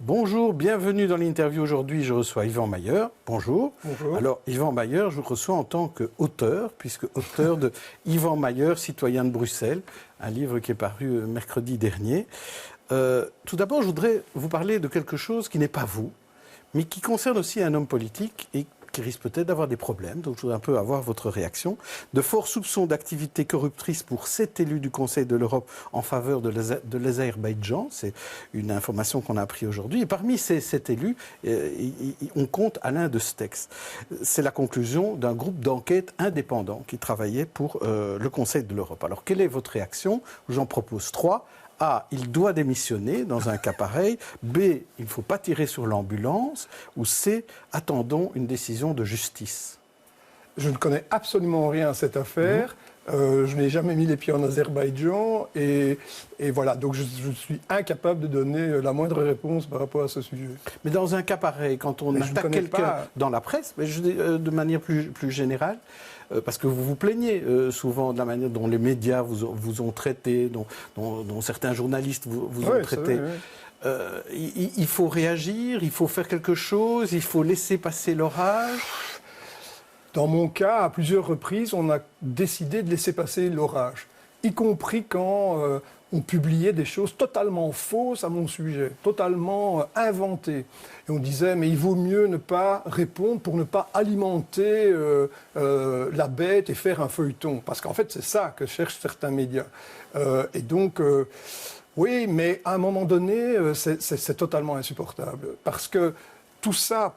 Bonjour, bienvenue dans l'interview. Aujourd'hui, je reçois Yvan Mayer. Bonjour. Bonjour. Alors, Yvan Mayer, je vous reçois en tant qu'auteur, puisque auteur de Yvan Mayer, citoyen de Bruxelles, un livre qui est paru mercredi dernier. Tout d'abord, je voudrais vous parler de quelque chose qui n'est pas vous, mais qui concerne aussi un homme politique et qui risque peut-être d'avoir des problèmes. Donc, je voudrais un peu avoir votre réaction. De forts soupçons d'activité corruptrice pour 7 élus du Conseil de l'Europe en faveur de l'Azerbaïdjan. C'est une information qu'on a appris aujourd'hui. Et parmi ces 7 élus, on compte Alain de Stex. C'est la conclusion d'un groupe d'enquête indépendant qui travaillait pour le Conseil de l'Europe. Alors, quelle est votre réaction? J'en propose 3. A, il doit démissionner dans un cas pareil. B, il ne faut pas tirer sur l'ambulance. Ou C, attendons une décision de justice. Je ne connais absolument rien à cette affaire. Je n'ai jamais mis les pieds en Azerbaïdjan. Et voilà, donc je suis incapable de donner la moindre réponse par rapport à ce sujet. Mais dans un cas pareil, quand on attaque quelqu'un dans la presse, mais de manière plus générale, parce que vous vous plaignez souvent de la manière dont les médias vous ont traité, dont certains journalistes vous ont traité. Il faut réagir, il faut faire quelque chose, il faut laisser passer l'orage. Dans mon cas, à plusieurs reprises, on a décidé de laisser passer l'orage, y compris quand on publiait des choses totalement fausses à mon sujet, totalement inventées. Et on disait, mais il vaut mieux ne pas répondre pour ne pas alimenter la bête et faire un feuilleton. Parce qu'en fait, c'est ça que cherchent certains médias. Et donc, oui, mais à un moment donné, c'est totalement insupportable. Parce que tout ça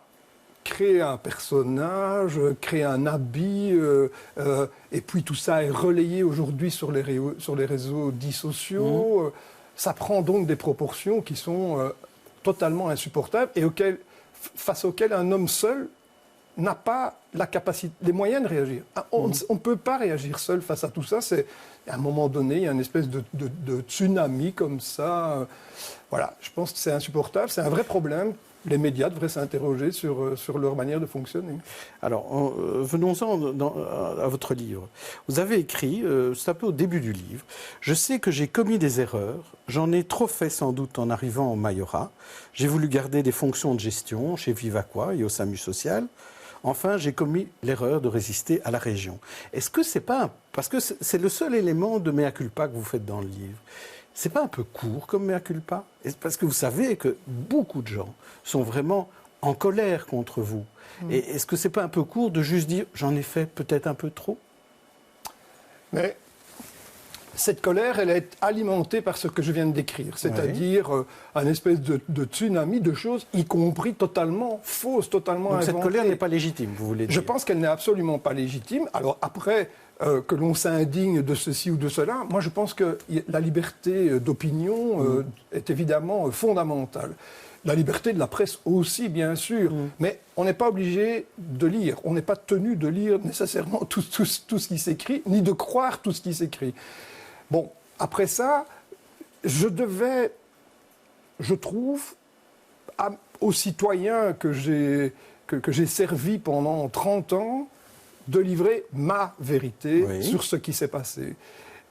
crée un personnage, crée un habit, et puis tout ça est relayé aujourd'hui sur les réseaux dits sociaux. Ça prend donc des proportions qui sont totalement insupportables et face auxquelles un homme seul n'a pas la capacité, les moyens de réagir. On ne peut pas réagir seul face à tout ça. À un moment donné, il y a une espèce de tsunami comme ça. Voilà, je pense que c'est insupportable, c'est un vrai problème. Les médias devraient s'interroger sur leur manière de fonctionner. Alors, venons-en à votre livre. Vous avez écrit, c'est un peu au début du livre, « Je sais que j'ai commis des erreurs, j'en ai trop fait sans doute en arrivant au Mayorat. J'ai voulu garder des fonctions de gestion chez Vivaqua et au SAMU social. Enfin, j'ai commis l'erreur de résister à la région. » Est-ce que c'est pas... Parce que c'est le seul élément de mea culpa que vous faites dans le livre. C'est pas un peu court comme mea culpa? Parce que vous savez que beaucoup de gens sont vraiment en colère contre vous. Et est-ce que c'est pas un peu court de juste dire « j'en ai fait peut-être un peu trop » ? Mais cette colère, elle est alimentée par ce que je viens de décrire, c'est-à-dire un espèce de tsunami de choses, y compris totalement fausses, totalement inventées. Donc cette colère n'est pas légitime, vous voulez dire? Je pense qu'elle n'est absolument pas légitime. Alors après, que l'on s'indigne de ceci ou de cela, moi je pense que la liberté d'opinion est évidemment fondamentale. La liberté de la presse aussi, bien sûr, mais on n'est pas obligé de lire, on n'est pas tenu de lire nécessairement tout ce qui s'écrit, ni de croire tout ce qui s'écrit. Bon, après ça, je trouve, aux citoyens que j'ai servi pendant 30 ans, de livrer ma vérité sur ce qui s'est passé.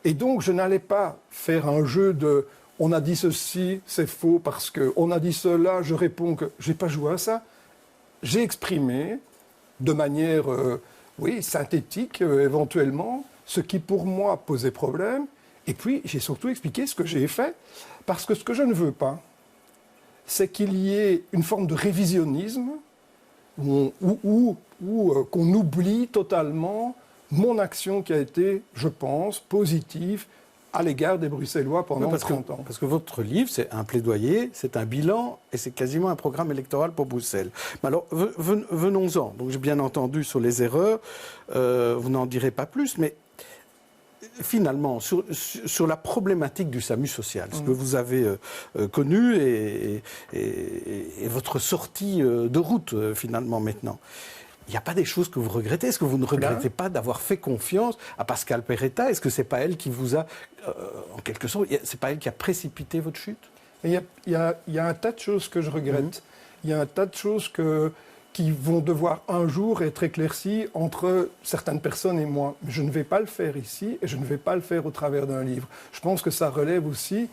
Et donc, je n'allais pas faire un jeu de « on a dit ceci, c'est faux parce qu'on a dit cela, je réponds que… » Je n'ai pas joué à ça. J'ai exprimé de manière, synthétique, éventuellement, ce qui pour moi posait problème. Et puis, j'ai surtout expliqué ce que j'ai fait. Parce que ce que je ne veux pas, c'est qu'il y ait une forme de révisionnisme ou qu'on oublie totalement mon action qui a été, je pense, positive à l'égard des Bruxellois pendant 30 ans. Parce que votre livre, c'est un plaidoyer, c'est un bilan et c'est quasiment un programme électoral pour Bruxelles. Mais alors, venons-en. Donc, j'ai bien entendu sur les erreurs, vous n'en direz pas plus, mais finalement, sur la problématique du SAMU social, ce que vous avez connu et votre sortie de route, finalement, maintenant, il n'y a pas des choses que vous regrettez? Est-ce que vous ne regrettez pas d'avoir fait confiance à Pascal Perretta? Est-ce que ce n'est pas elle qui vous a, en quelque sorte, c'est pas elle qui a précipité votre chute? Il y a un tas de choses que je regrette. Il y a un tas de choses qui vont devoir un jour être éclaircies entre certaines personnes et moi. Mais je ne vais pas le faire ici et je ne vais pas le faire au travers d'un livre. Je pense que ça relève aussi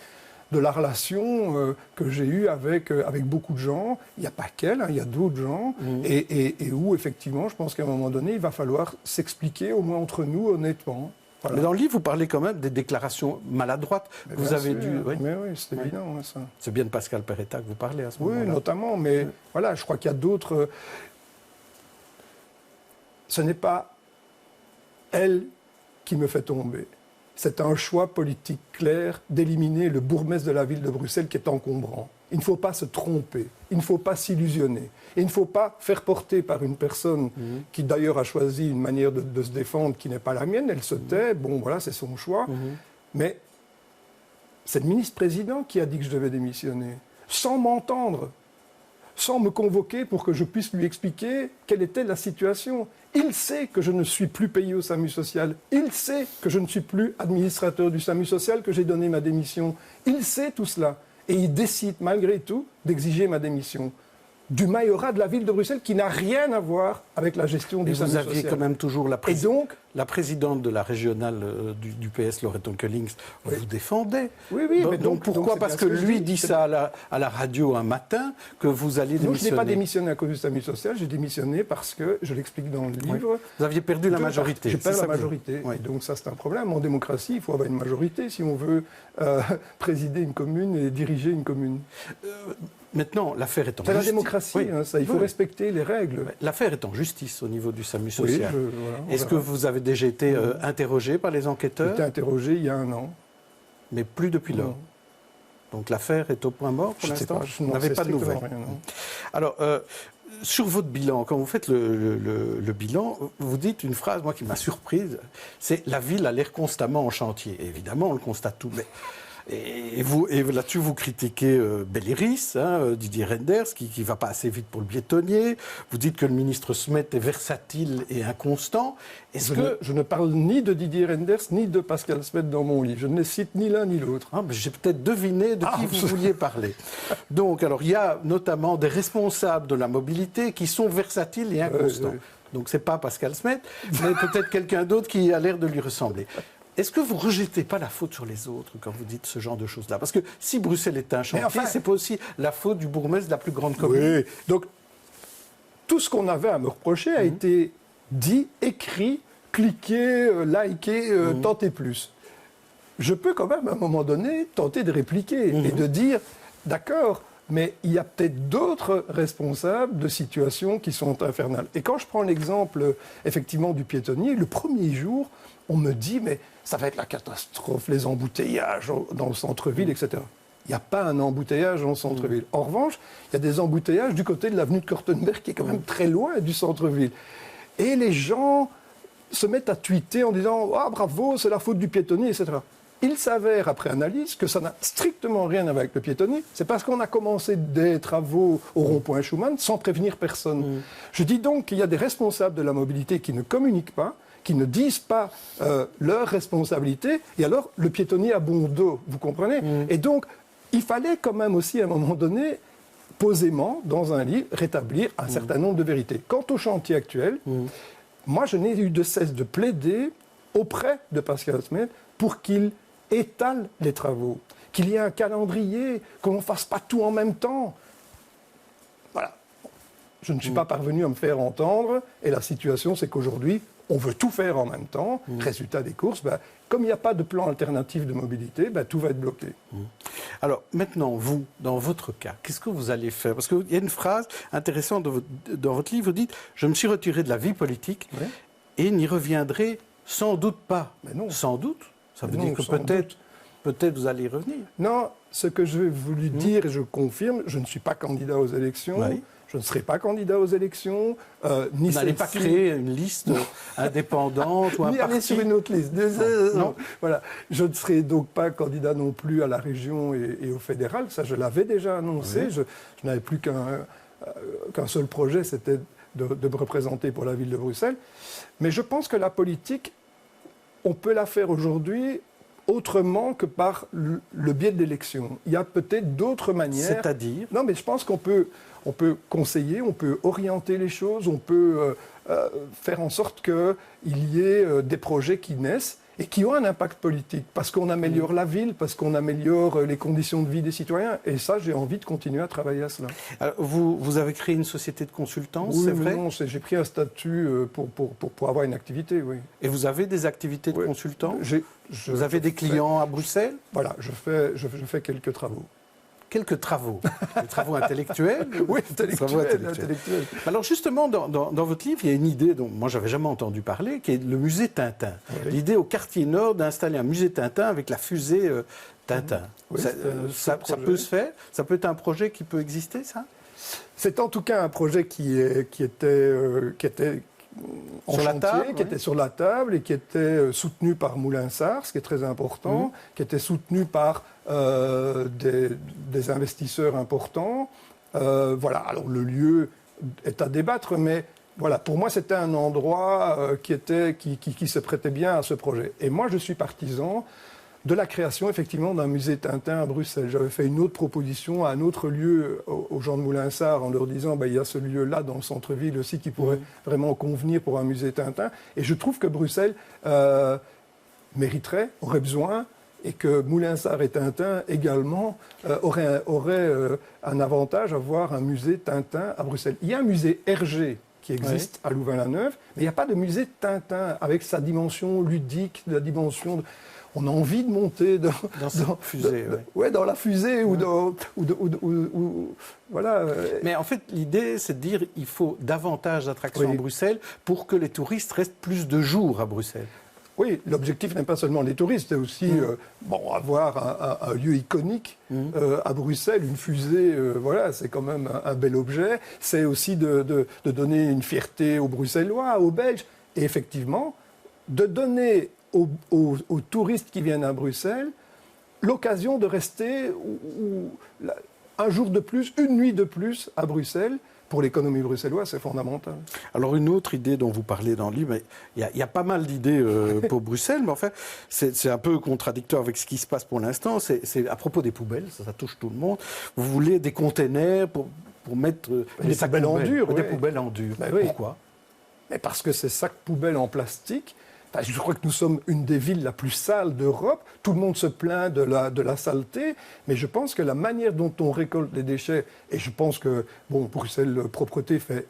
de la relation que j'ai eue avec beaucoup de gens. Il n'y a pas qu'elle, il y a d'autres gens. Et où, effectivement, je pense qu'à un moment donné, il va falloir s'expliquer, au moins entre nous, honnêtement. Voilà. Mais dans le livre, vous parlez quand même des déclarations maladroites que vous avez dû... Oui. Mais oui, c'est évident, ça. C'est bien de Pascal Perretta que vous parlez à ce moment-là. Oui, notamment, mais voilà, je crois qu'il y a d'autres... Ce n'est pas elle qui me fait tomber. C'est un choix politique clair d'éliminer le bourgmestre de la ville de Bruxelles qui est encombrant. Il ne faut pas se tromper, il ne faut pas s'illusionner. Il ne faut pas faire porter par une personne qui d'ailleurs a choisi une manière de se défendre qui n'est pas la mienne. Elle se tait, bon voilà, c'est son choix. Mais c'est le ministre-président qui a dit que je devais démissionner, sans m'entendre, sans me convoquer pour que je puisse lui expliquer quelle était la situation. Il sait que je ne suis plus payé au SAMU social. Il sait que je ne suis plus administrateur du SAMU social, que j'ai donné ma démission. Il sait tout cela. Et il décide, malgré tout, d'exiger ma démission du majorat de la ville de Bruxelles, qui n'a rien à voir avec la gestion du SAMU social. Vous aviez quand même toujours la présidente de la régionale du PS, Laurette Onkelings, vous défendait. Oui. Donc pourquoi ? Parce que lui dit ça à la radio un matin, que vous alliez démissionner. Non, je n'ai pas démissionné à cause du SAMU social, j'ai démissionné parce que, je l'explique dans le livre... Oui. Vous aviez perdu la majorité. J'ai perdu la majorité. Oui. Donc ça, c'est un problème. En démocratie, il faut avoir une majorité si on veut présider une commune et diriger une commune. Maintenant, l'affaire est en justice. C'est la démocratie, ça, il faut respecter les règles. L'affaire est en justice au niveau du SAMU social. Oui, Est-ce que vous avez déjà été interrogé par les enquêteurs ? J'ai été interrogé il y a 1 an. Mais plus depuis lors. Donc l'affaire est au point mort pour l'instant ? Je n'avais pas de nouvelles. Alors, sur votre bilan, quand vous faites le bilan, vous dites une phrase, moi, qui m'a surprise, c'est « La ville a l'air constamment en chantier ». Évidemment, on le constate tout, mais... Et là-dessus, vous critiquez Belleris, Didier Reynders, qui ne va pas assez vite pour le piétonnier. Vous dites que le ministre Smet est versatile et inconstant. Je ne parle ni de Didier Reynders, ni de Pascal Smet dans mon livre. Je ne les cite ni l'un ni l'autre. J'ai peut-être deviné de qui vous vouliez parler. Donc, alors, il y a notamment des responsables de la mobilité qui sont versatiles et inconstants. Donc, ce n'est pas Pascal Smet, mais peut-être quelqu'un d'autre qui a l'air de lui ressembler. Est-ce que vous ne rejetez pas la faute sur les autres quand vous dites ce genre de choses-là ? Parce que si Bruxelles est un chantier, ce n'est pas aussi la faute du bourgmestre de la plus grande commune. Oui, donc tout ce qu'on avait à me reprocher a été dit, écrit, cliqué, liké, tant et plus. Je peux quand même, à un moment donné, tenter de répliquer et de dire, d'accord, mais il y a peut-être d'autres responsables de situations qui sont infernales. Et quand je prends l'exemple, effectivement, du piétonnier, le premier jour, on me dit, mais ça va être la catastrophe, les embouteillages dans le centre-ville, etc. Il n'y a pas un embouteillage dans le centre-ville. En revanche, il y a des embouteillages du côté de l'avenue de Kortenberg, qui est quand même très loin du centre-ville. Et les gens se mettent à tweeter en disant « Ah, bravo, c'est la faute du piétonnier, etc. » Il s'avère, après analyse, que ça n'a strictement rien à voir avec le piétonnier. C'est parce qu'on a commencé des travaux au rond-point Schumann sans prévenir personne. Je dis donc qu'il y a des responsables de la mobilité qui ne communiquent pas, qui ne disent pas leur responsabilité, et alors le piétonnier a bon dos, vous comprenez ? Et donc, il fallait quand même aussi, à un moment donné, posément, dans un livre, rétablir un certain nombre de vérités. Quant au chantier actuel, moi, je n'ai eu de cesse de plaider auprès de Pascal Smet pour qu'il étale les travaux, qu'il y ait un calendrier, qu'on ne fasse pas tout en même temps. Voilà. Je ne suis pas parvenu à me faire entendre, et la situation, c'est qu'aujourd'hui, on veut tout faire en même temps. Résultat des courses, comme il n'y a pas de plan alternatif de mobilité, tout va être bloqué. Alors maintenant, vous, dans votre cas, qu'est-ce que vous allez faire ? Parce qu'il y a une phrase intéressante dans votre livre, vous dites « Je me suis retiré de la vie politique et n'y reviendrai sans doute pas ». Mais non. Sans doute ? Ça veut dire que peut-être vous allez y revenir. Non, ce que je vais vous lui dire, et je confirme, je ne suis pas candidat aux élections. Oui. Je ne serai pas candidat aux élections. Vous n'allez pas créer une liste indépendante ou un ni parti. Aller sur une autre liste. Non. Voilà. Je ne serai donc pas candidat non plus à la région et au fédéral. Ça, je l'avais déjà annoncé. Oui. Je n'avais plus qu'un seul projet, c'était de me représenter pour la ville de Bruxelles. Mais je pense que la politique, on peut la faire aujourd'hui autrement que par le biais de l'élection. Il y a peut-être d'autres manières. C'est-à-dire? Non, mais je pense qu'on peut conseiller, on peut orienter les choses, on peut faire en sorte qu'il y ait des projets qui naissent et qui ont un impact politique, parce qu'on améliore la ville, parce qu'on améliore les conditions de vie des citoyens. Et ça, j'ai envie de continuer à travailler à cela. Alors, vous avez créé une société de consultance, Oui, c'est vrai? non, j'ai pris un statut pour avoir une activité, oui. Et vous avez des activités de Oui. consultant? Vous avez des clients à Bruxelles? Voilà, je fais quelques travaux. Quelques travaux. Des travaux intellectuels? Oui, Travaux intellectuels. Alors justement, dans votre livre, il y a une idée dont moi, j'avais jamais entendu parler, qui est le musée Tintin. Oui. L'idée au quartier nord d'installer un musée Tintin avec la fusée Tintin. Oui, ça peut se faire? Ça peut être un projet qui peut exister, ça? C'est en tout cas un projet qui était en sur chantier, la table, qui était sur la table et qui était soutenu par Moulinsart, ce qui est très important, qui était soutenu par des investisseurs importants. Voilà, alors le lieu est à débattre, mais voilà, pour moi c'était un endroit qui se prêtait bien à ce projet. Et moi je suis partisan de la création effectivement d'un musée Tintin à Bruxelles. J'avais fait une autre proposition à un autre lieu aux gens de Moulinsart en leur disant il y a ce lieu-là dans le centre-ville aussi qui pourrait vraiment convenir pour un musée Tintin. Et je trouve que Bruxelles mériterait, aurait besoin, et que Moulinsart et Tintin également auraient un avantage à avoir un musée Tintin à Bruxelles. Il y a un musée Hergé qui existe à Louvain-la-Neuve, mais il n'y a pas de musée Tintin avec sa dimension ludique, la dimension... On a envie de monter dans cette fusée. Dans la fusée voilà. Mais en fait, l'idée, c'est de dire qu'il faut davantage d'attractions à Bruxelles pour que les touristes restent plus de jours à Bruxelles. Oui, l'objectif n'est pas seulement les touristes, c'est aussi avoir un lieu iconique à Bruxelles, une fusée, voilà, c'est quand même un bel objet. C'est aussi de donner une fierté aux Bruxellois, aux Belges, et effectivement, de donner aux touristes qui viennent à Bruxelles l'occasion de rester un jour de plus, une nuit de plus à Bruxelles. Pour l'économie bruxelloise, c'est fondamental. Alors une autre idée dont vous parlez dans le livre, il y a pas mal d'idées pour Bruxelles, mais en fait c'est un peu contradictoire avec ce qui se passe pour l'instant. C'est à propos des poubelles, ça touche tout le monde. Vous voulez des containers pour mettre des poubelles en dur. Des poubelles en dur. Pourquoi? Mais parce que ces sacs poubelles en plastique, je crois que nous sommes une des villes la plus sales d'Europe. Tout le monde se plaint de la saleté, mais je pense que la manière dont on récolte les déchets, et je pense que Bruxelles Propreté fait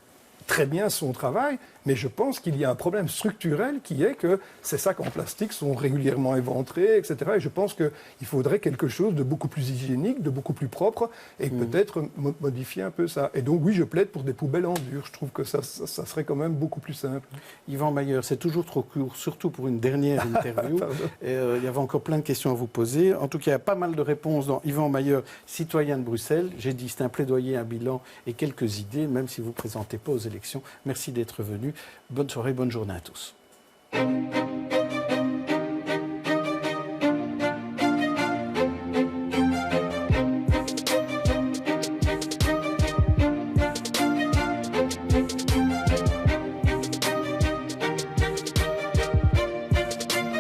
très bien son travail, mais je pense qu'il y a un problème structurel qui est que ces sacs en plastique sont régulièrement éventrés, etc. Et je pense qu'il faudrait quelque chose de beaucoup plus hygiénique, de beaucoup plus propre, et peut-être modifier un peu ça. Et donc oui, je plaide pour des poubelles en dur. Je trouve que ça serait quand même beaucoup plus simple. Yvan Mayer, c'est toujours trop court, surtout pour une dernière interview. Il y avait encore plein de questions à vous poser. En tout cas, il y a pas mal de réponses dans Yvan Mayer, citoyen de Bruxelles. J'ai dit, c'est un plaidoyer, un bilan et quelques idées, même si vous ne présentez pas aux élections. Merci d'être venu. Bonne soirée, bonne journée à tous.